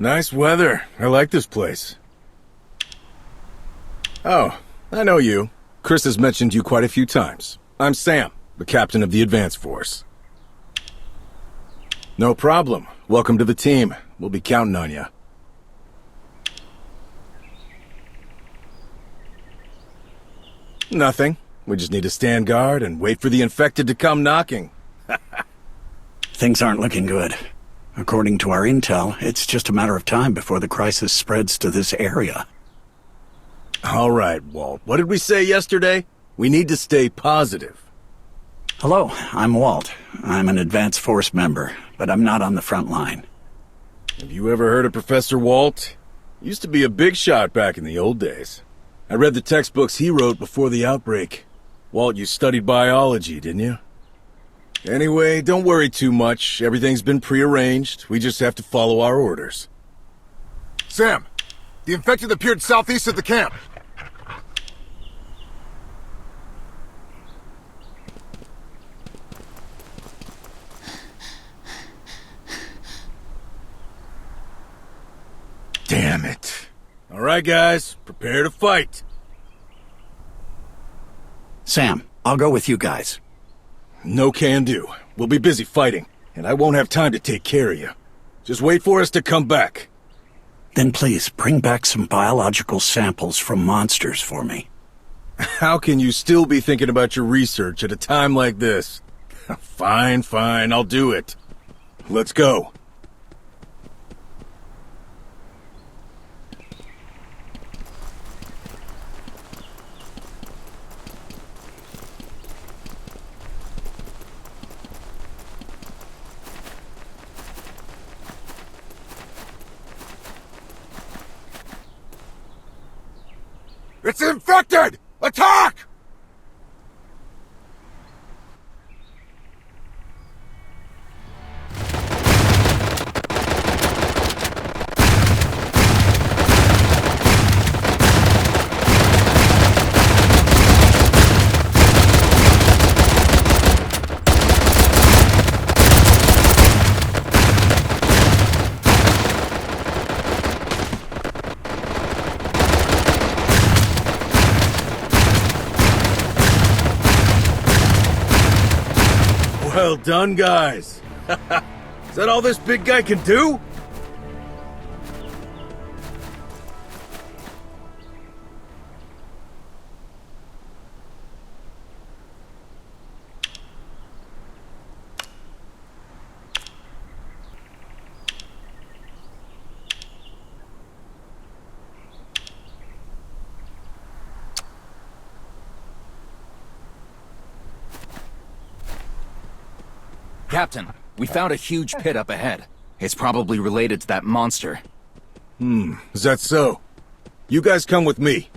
Nice weather. I like this place. Oh, I know you. Chris has mentioned you quite a few times. I'm Sam, the captain of the Advance Force. No problem. Welcome to the team. We'll be counting on you. Nothing. We just need to stand guard and wait for the infected to come knocking. Things aren't looking good. According to our intel, it's just a matter of time before the crisis spreads to this area. All right, Walt. What did we say yesterday? We need to stay positive. Hello, I'm Walt. I'm an Advance Force member, but I'm not on the front line. Have you ever heard of Professor Walt? Used to be a big shot back in the old days. I read the textbooks he wrote before the outbreak. Walt, you studied biology, didn't you? Anyway, don't worry too much. Everything's been prearranged. We just have to follow our orders. Sam, the infected appeared southeast of the camp. Damn it. All right, guys, prepare to fight. Sam, I'll go with you guys. No can do. We'll be busy fighting, and I won't have time to take care of you. Just wait for us to come back. Then please, bring back some biological samples from monsters for me. How can you still be thinking about your research at a time like this? Fine, I'll do it. Let's go. It's infected! Attack! Well done, guys. Is that all this big guy can do? Captain, we found a huge pit up ahead. It's probably related to that monster. Is that so? You guys come with me.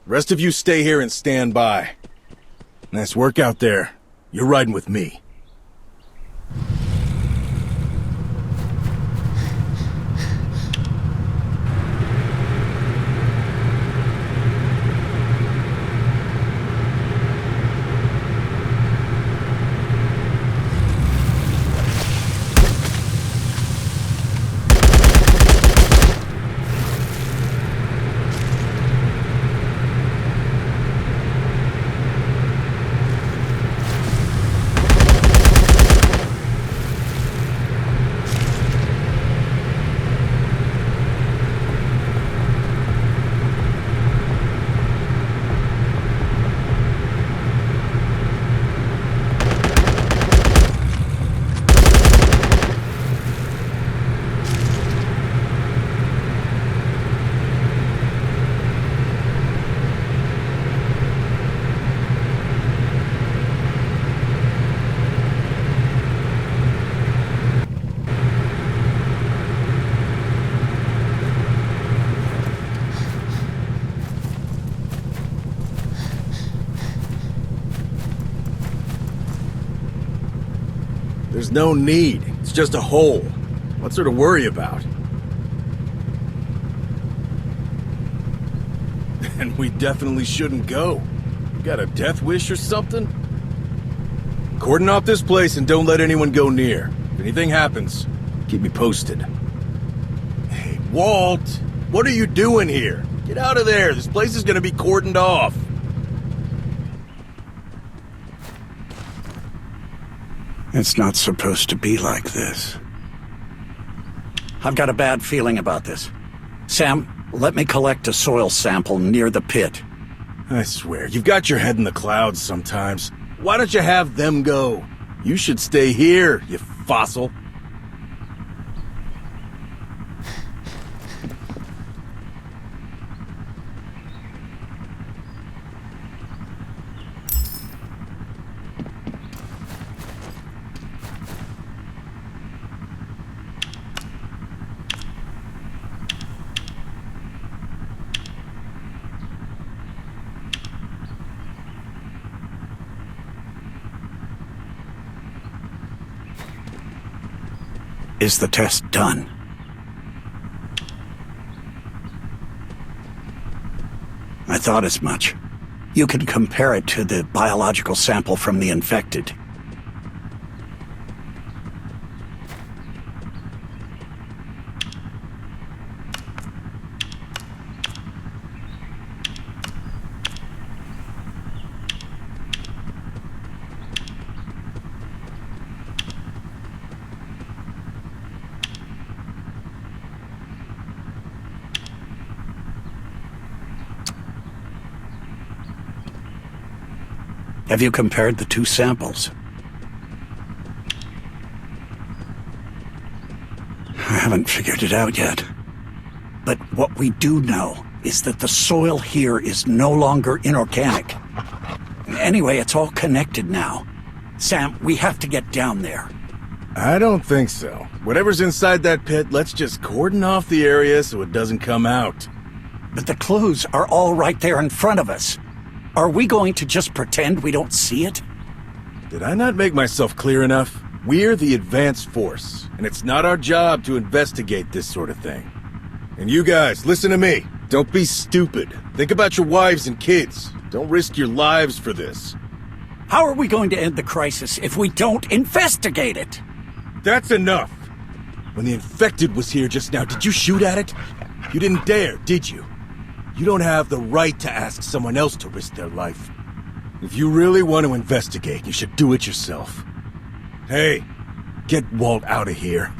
Rest of you stay here and stand by. Nice work out there. You're riding with me. There's no need. It's just a hole. What's there to worry about? And we definitely shouldn't go. Got a death wish or something? Cordon off this place and don't let anyone go near. If anything happens, keep me posted. Hey, Walt, what are you doing here? Get out of there. This place is gonna be cordoned off. It's not supposed to be like this. I've got a bad feeling about this. Sam, let me collect a soil sample near the pit. I swear, you've got your head in the clouds sometimes. Why don't you have them go? You should stay here, you fossil. Is the test done? I thought as much. You can compare it to the biological sample from the infected. Have you compared the two samples? I haven't figured it out yet. But what we do know is that the soil here is no longer inorganic. Anyway, it's all connected now. Sam, we have to get down there. I don't think so. Whatever's inside that pit, let's just cordon off the area so it doesn't come out. But the clues are all right there in front of us. Are we going to just pretend we don't see it? Did I not make myself clear enough? We're the advanced force, and it's not our job to investigate this sort of thing. And you guys, listen to me. Don't be stupid. Think about your wives and kids. Don't risk your lives for this. How are we going to end the crisis if we don't investigate it? That's enough. When the infected was here just now, did you shoot at it? You didn't dare, did you? You don't have the right to ask someone else to risk their life. If you really want to investigate, you should do it yourself. Hey, get Walt out of here.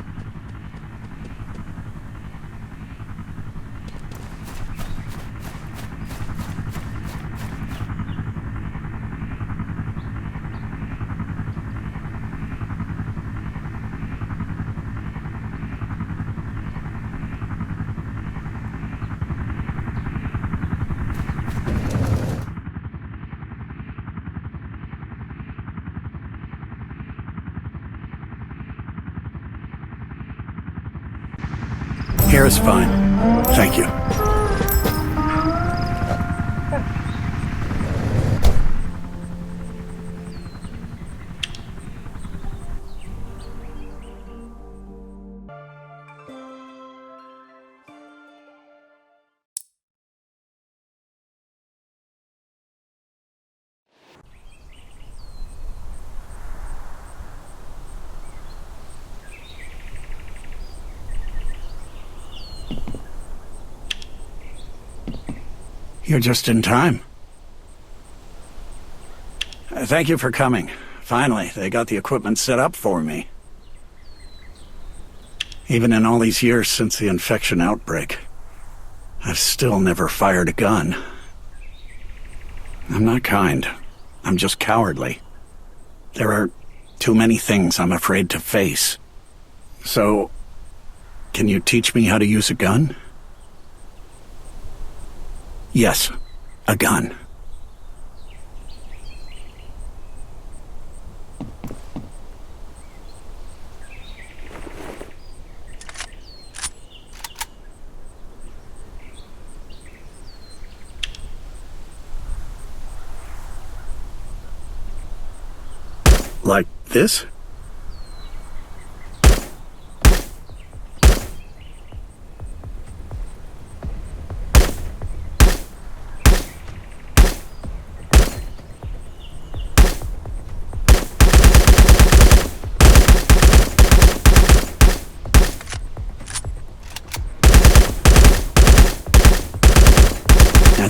Here is fine. Thank you. You're just in time. Thank you for coming. Finally, they got the equipment set up for me. Even in all these years since the infection outbreak, I've still never fired a gun. I'm not kind. I'm just cowardly. There are too many things I'm afraid to face. So, can you teach me how to use a gun? Yes, a gun. Like this?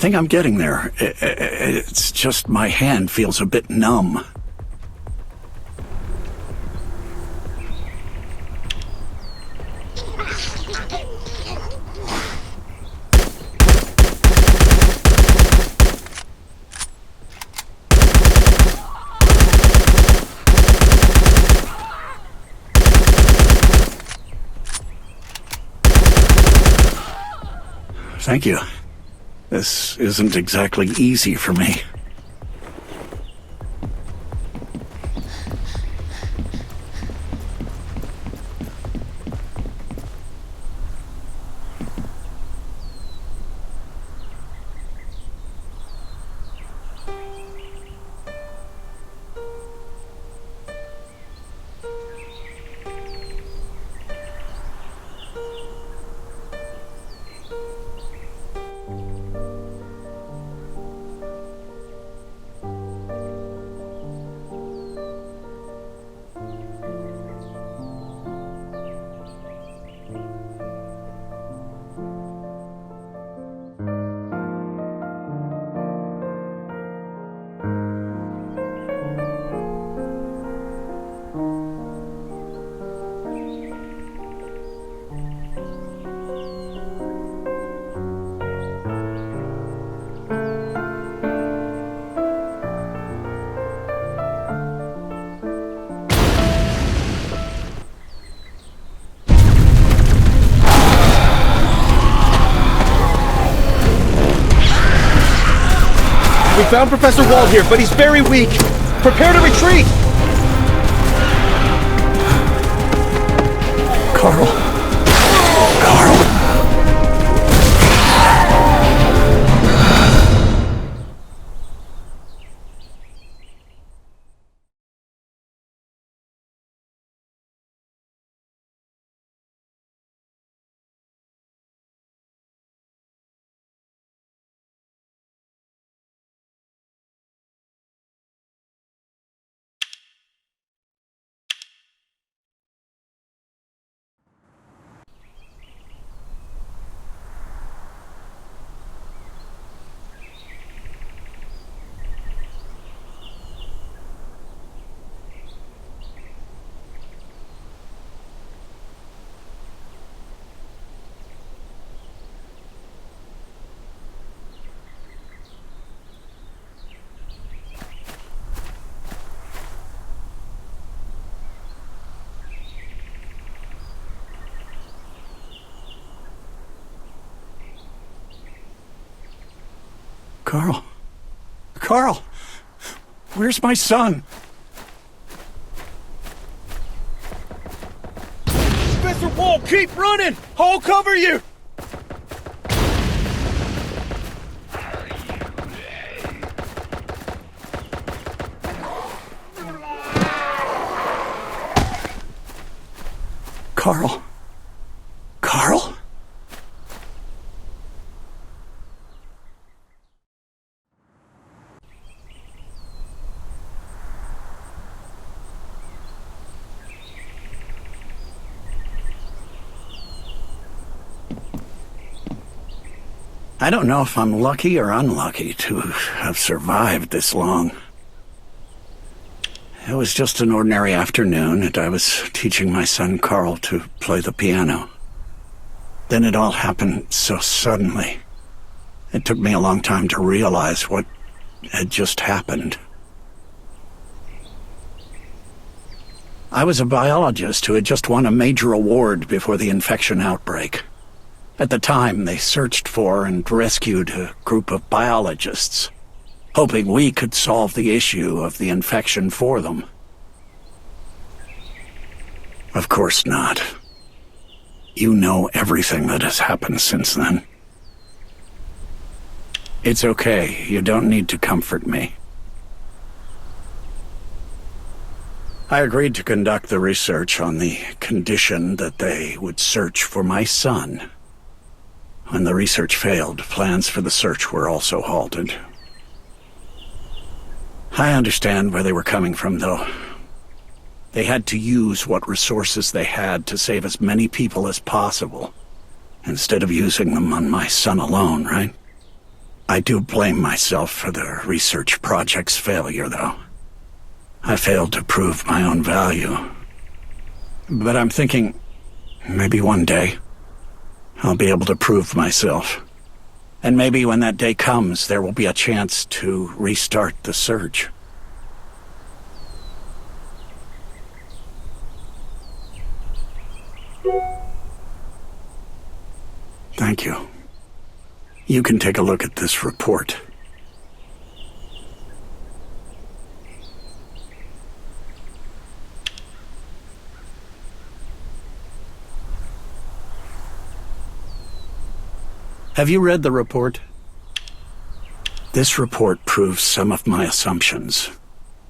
think I'm getting there. It's just my hand feels a bit numb. Thank you. This isn't exactly easy for me. We found Professor Walt here, but he's very weak. Prepare to retreat! Carl. Carl. Carl. Carl! Where's my son? Professor Walt, keep running! I'll cover you! Carl. Carl? I don't know if I'm lucky or unlucky to have survived this long. It was just an ordinary afternoon, and I was teaching my son Carl to play the piano. Then it all happened so suddenly. It took me a long time to realize what had just happened. I was a biologist who had just won a major award before the infection outbreak. At the time, they searched for and rescued a group of biologists, hoping we could solve the issue of the infection for them. Of course not. You know everything that has happened since then. It's okay. You don't need to comfort me. I agreed to conduct the research on the condition that they would search for my son. When the research failed, plans for the search were also halted. I understand where they were coming from, though. They had to use what resources they had to save as many people as possible, instead of using them on my son alone, right? I do blame myself for the research project's failure, though. I failed to prove my own value. But I'm thinking, maybe one day, I'll be able to prove myself. And maybe when that day comes, there will be a chance to restart the search. Thank you. You can take a look at this report. Have you read the report? This report proves some of my assumptions.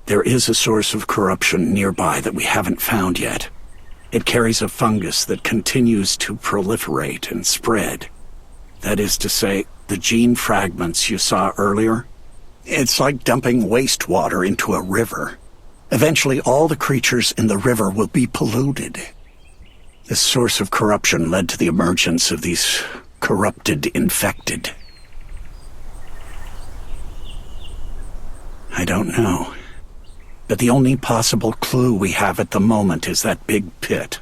There is a source of corruption nearby that we haven't found yet. It carries a fungus that continues to proliferate and spread. That is to say, the gene fragments you saw earlier, it's like dumping wastewater into a river. Eventually, all the creatures in the river will be polluted. This source of corruption led to the emergence of these corrupted infected. I don't know. But the only possible clue we have at the moment is that big pit.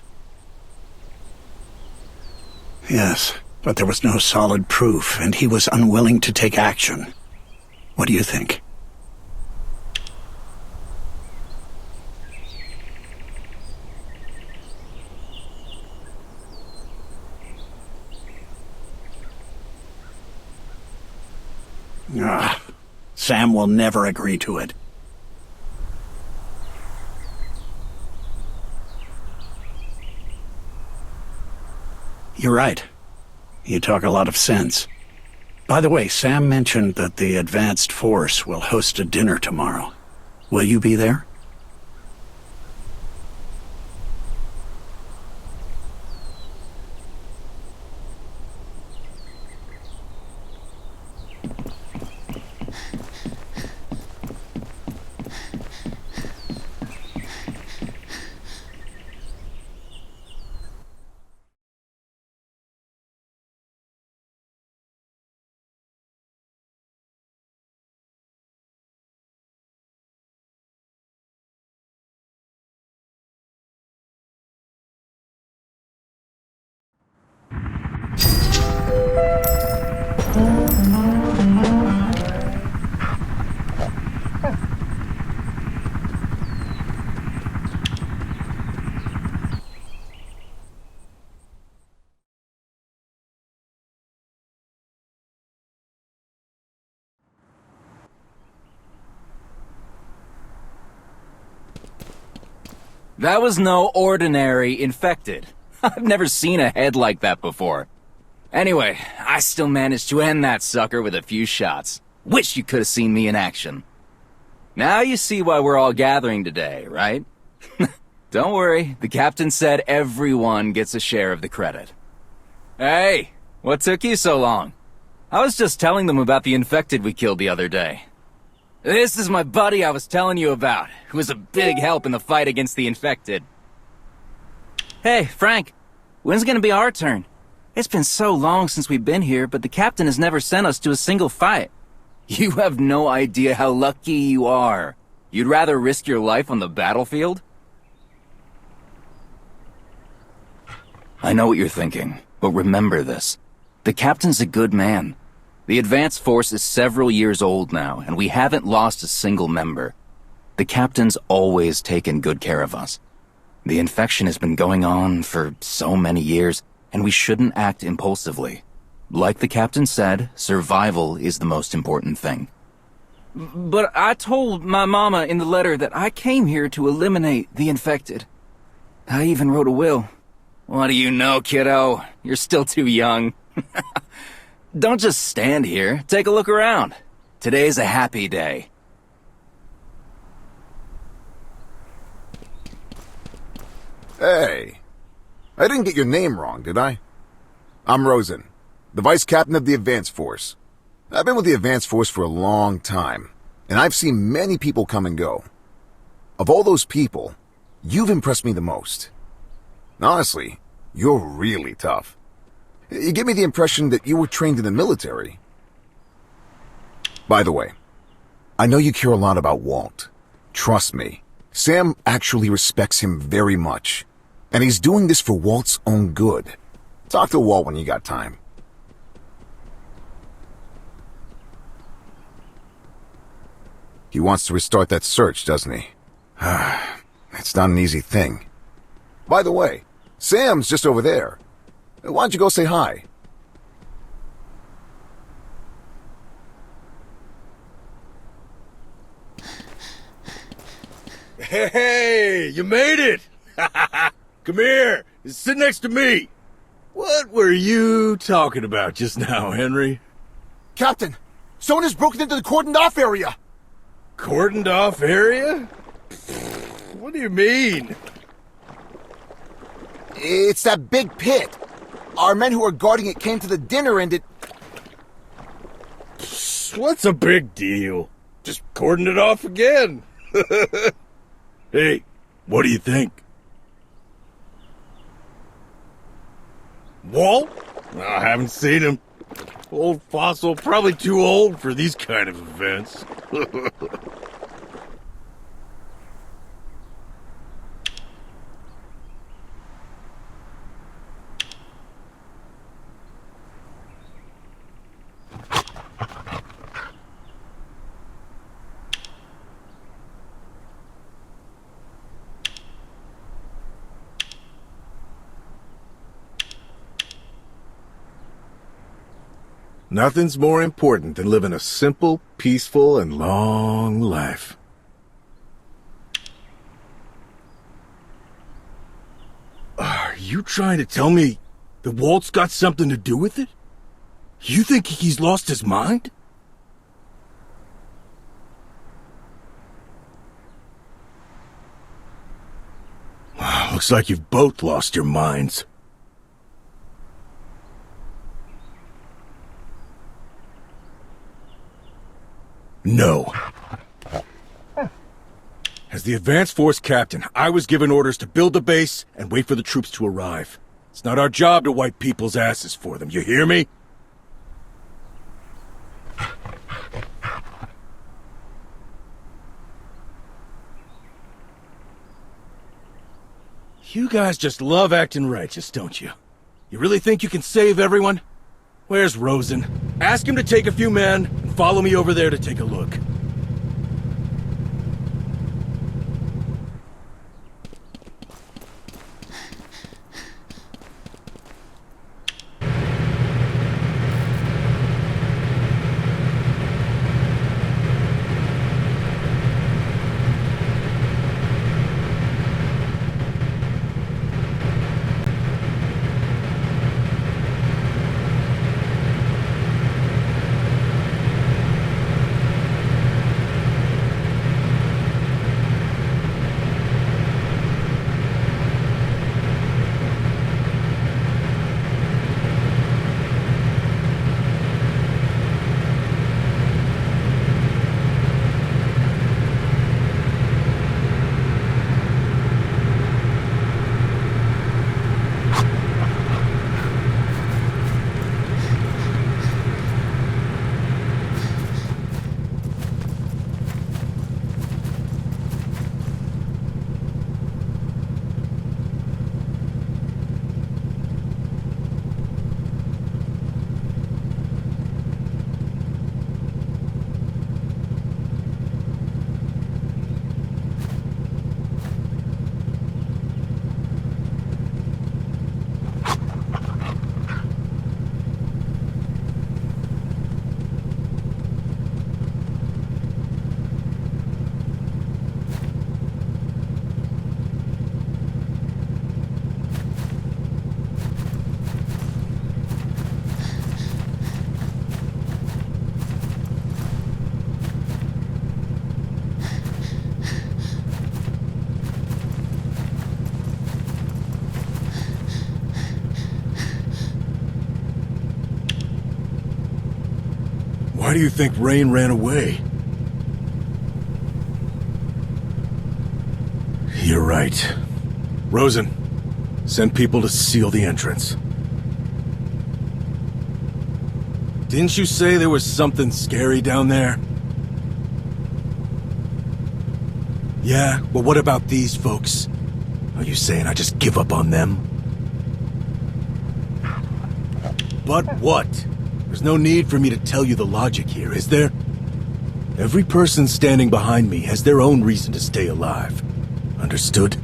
Yes, but there was no solid proof, and he was unwilling to take action. What do you think? Sam will never agree to it. You're right. You talk a lot of sense. By the way, Sam mentioned that the advanced force will host a dinner tomorrow. Will you be there? That was no ordinary infected. I've never seen a head like that before. Anyway, I still managed to end that sucker with a few shots. Wish you could have seen me in action. Now you see why we're all gathering today, right? Don't worry, the captain said everyone gets a share of the credit. Hey, what took you so long? I was just telling them about the infected we killed the other day. This is my buddy I was telling you about, who was a big help in the fight against the infected. Hey, Frank, when's it gonna be our turn? It's been so long since we've been here, but the captain has never sent us to a single fight. You have no idea how lucky you are. You'd rather risk your life on the battlefield? I know what you're thinking, but remember this. The captain's a good man. The advanced force is several years old now, and we haven't lost a single member. The captain's always taken good care of us. The infection has been going on for so many years, and we shouldn't act impulsively. Like the captain said, survival is the most important thing. But I told my mama in the letter that I came here to eliminate the infected. I even wrote a will. What do you know, kiddo? You're still too young. Don't just stand here. Take a look around. Today's a happy day. Hey, I didn't get your name wrong, did I? I'm Rosen, the vice captain of the advanced force. I've been with the advanced force for a long time, and I've seen many people come and go. Of all those people, you've impressed me the most. Honestly, you're really tough. You give me the impression that you were trained in the military. By the way, I know you care a lot about Walt. Trust me, Sam actually respects him very much. And he's doing this for Walt's own good. Talk to Walt when you got time. He wants to restart that search, doesn't he? It's not an easy thing. By the way, Sam's just over there. Why don't you go say hi? Hey, you made it! Come here, sit next to me. What were you talking about just now, Henry? Captain, someone has broken into the cordoned off area. Cordoned off area? What do you mean? It's that big pit. Our men who are guarding it came to the dinner and it... What's a big deal? Just cordoned it off again. Hey, what do you think? Walt? I haven't seen him. Old fossil, probably too old for these kind of events. Nothing's more important than living a simple, peaceful, and long life. Are you trying to tell me that Walt's got something to do with it? You think he's lost his mind? Looks like you've both lost your minds. No. As the advance force captain, I was given orders to build the base and wait for the troops to arrive. It's not our job to wipe people's asses for them, you hear me? You guys just love acting righteous, don't you? You really think you can save everyone? Where's Rosen? Ask him to take a few men and follow me over there to take a look. Why do you think Rain ran away? You're right. Rosen, send people to seal the entrance. Didn't you say there was something scary down there? Yeah, but what about these folks? Are you saying I just give up on them? But what? There's no need for me to tell you the logic here, is there? Every person standing behind me has their own reason to stay alive. Understood?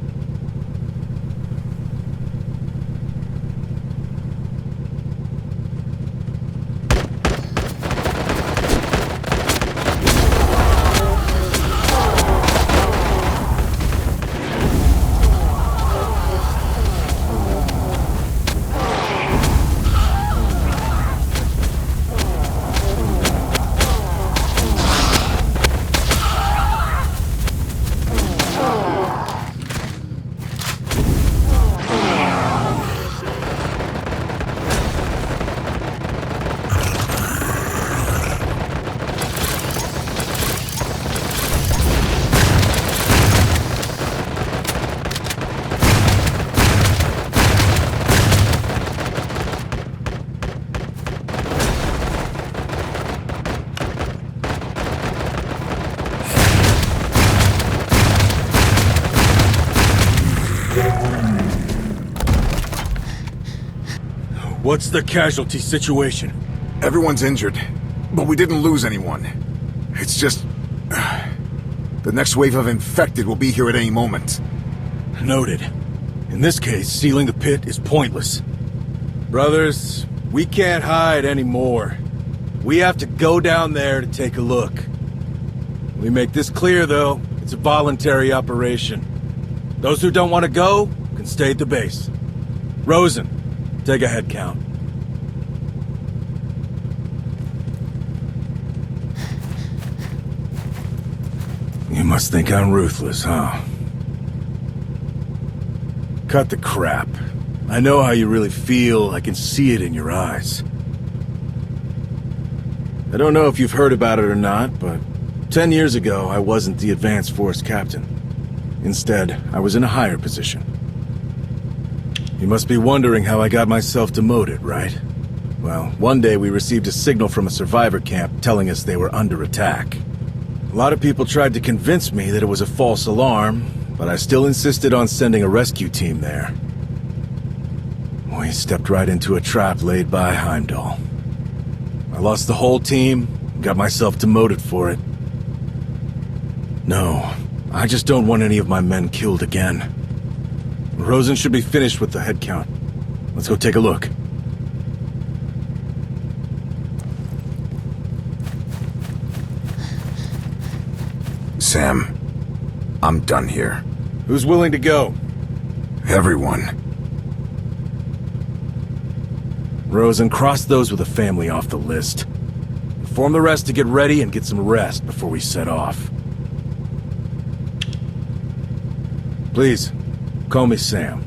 What's the casualty situation? Everyone's injured, but we didn't lose anyone. It's just... the next wave of infected will be here at any moment. Noted. In this case, sealing the pit is pointless. Brothers, we can't hide anymore. We have to go down there to take a look. We make this clear, though. It's a voluntary operation. Those who don't want to go can stay at the base. Rosen, take a head count. You must think I'm ruthless, huh? Cut the crap. I know how you really feel. I can see it in your eyes. I don't know if you've heard about it or not, but 10 years ago, I wasn't the Advanced Force captain. Instead, I was in a higher position. You must be wondering how I got myself demoted, right? Well, one day we received a signal from a survivor camp telling us they were under attack. A lot of people tried to convince me that it was a false alarm, but I still insisted on sending a rescue team there. We stepped right into a trap laid by Heimdall. I lost the whole team, got myself demoted for it. No, I just don't want any of my men killed again. Rosen should be finished with the head count. Let's go take a look. Sam, I'm done here. Who's willing to go? Everyone. Rosen, cross those with a family off the list. Inform the rest to get ready and get some rest before we set off. Please, call me Sam.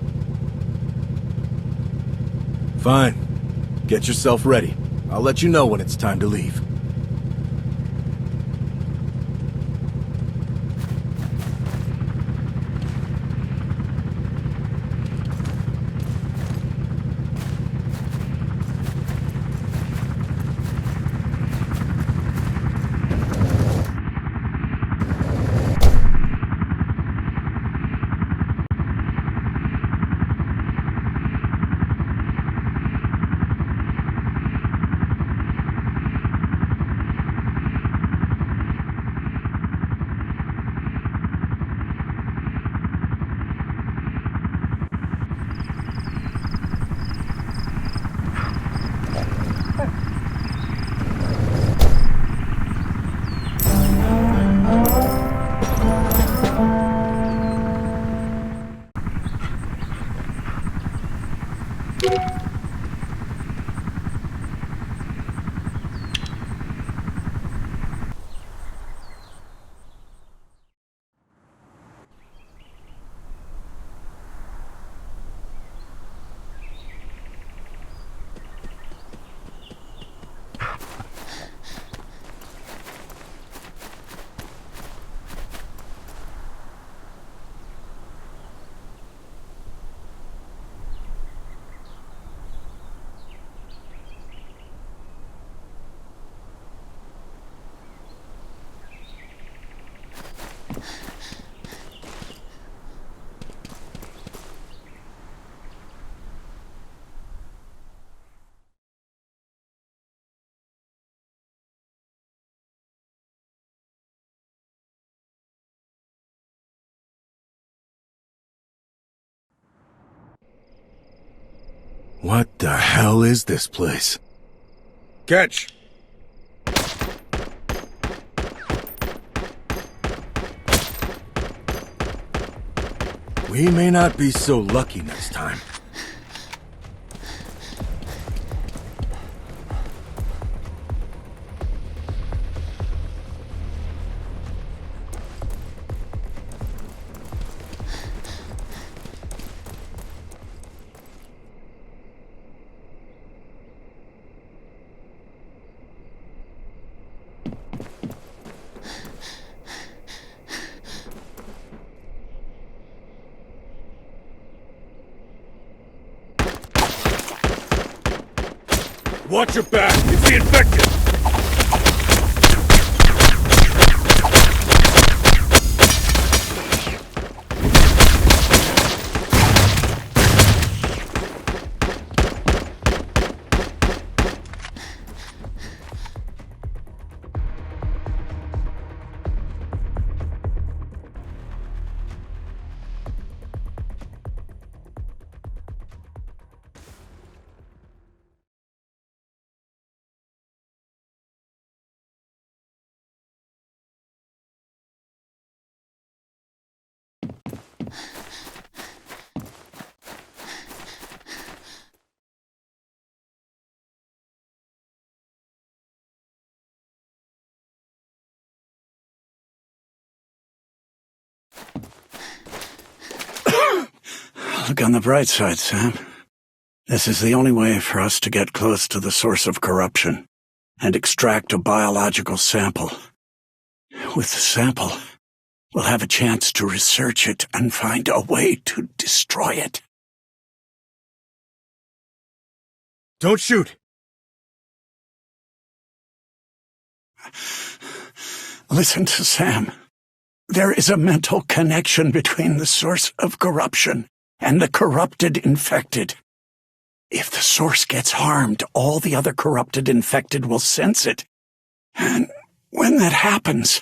Fine. Get yourself ready. I'll let you know when it's time to leave. What the hell is this place? Catch! We may not be so lucky next time. Watch your back! It's the infected! Look on the bright side, Sam. This is the only way for us to get close to the source of corruption and extract a biological sample. With the sample, we'll have a chance to research it and find a way to destroy it. Don't shoot! Listen to Sam. There is a mental connection between the source of corruption and the corrupted infected. If the source gets harmed, all the other corrupted infected will sense it. And when that happens,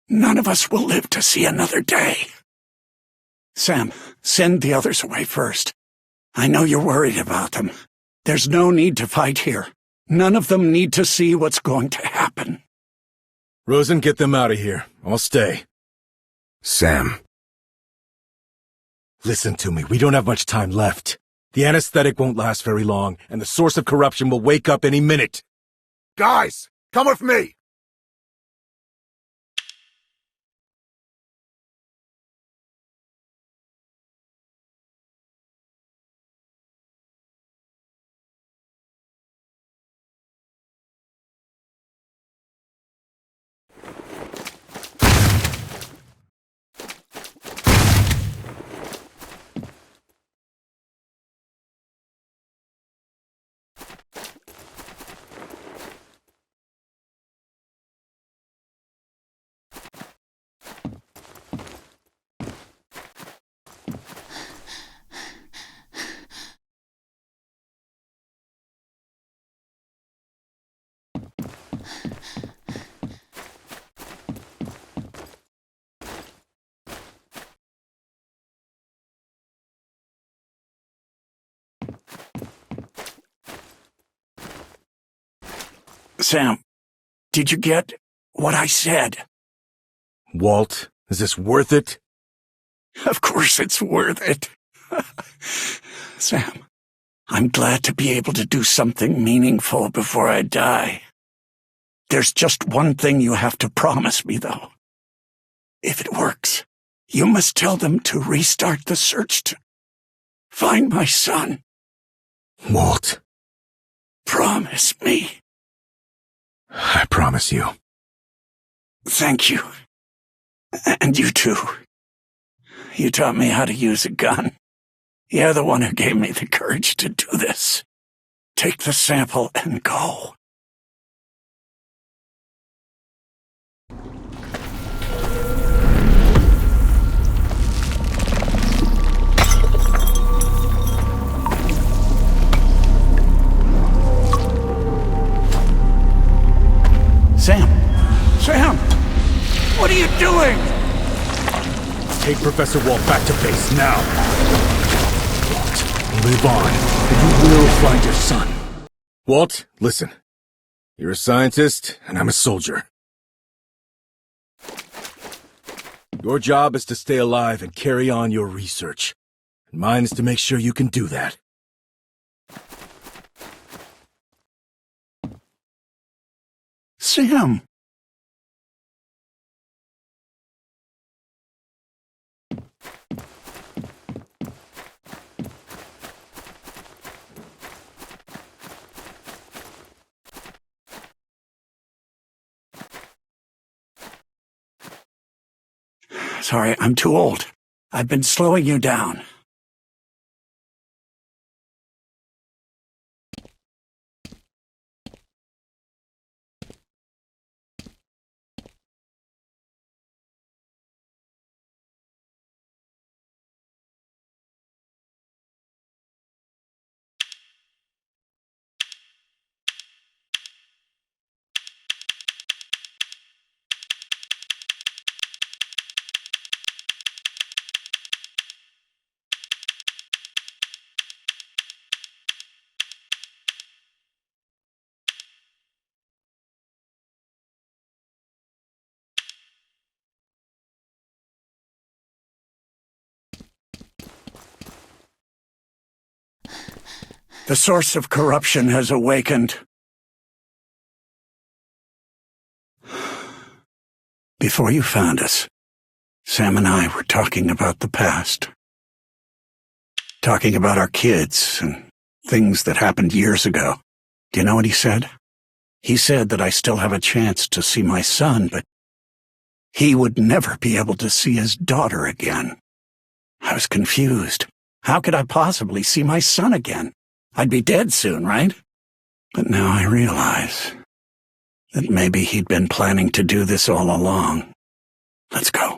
none of us will live to see another day. Sam, send the others away first. I know you're worried about them. There's no need to fight here. None of them need to see what's going to happen. Rosen, get them out of here. I'll stay. Sam. Listen to me, we don't have much time left. The anesthetic won't last very long, and the source of corruption will wake up any minute. Guys, come with me! Sam, did you get what I said? Walt, is this worth it? Of course it's worth it. Sam, I'm glad to be able to do something meaningful before I die. There's just one thing you have to promise me, though. If it works, you must tell them to restart the search to find my son. Walt. Promise me. I promise you. Thank you. And you too. You taught me how to use a gun. You're the one who gave me the courage to do this. Take the sample and go. Sam! What are you doing? Take Professor Walt back to base, now! Walt, live on, and you will find your son. Walt, listen. You're a scientist, and I'm a soldier. Your job is to stay alive and carry on your research. And mine is to make sure you can do that. Sam! Sorry, I'm too old. I've been slowing you down. The source of corruption has awakened. Before you found us, Sam and I were talking about the past. Talking about our kids and things that happened years ago. Do you know what he said? He said that I still have a chance to see my son, but he would never be able to see his daughter again. I was confused. How could I possibly see my son again? I'd be dead soon, right? But now I realize that maybe he'd been planning to do this all along. Let's go.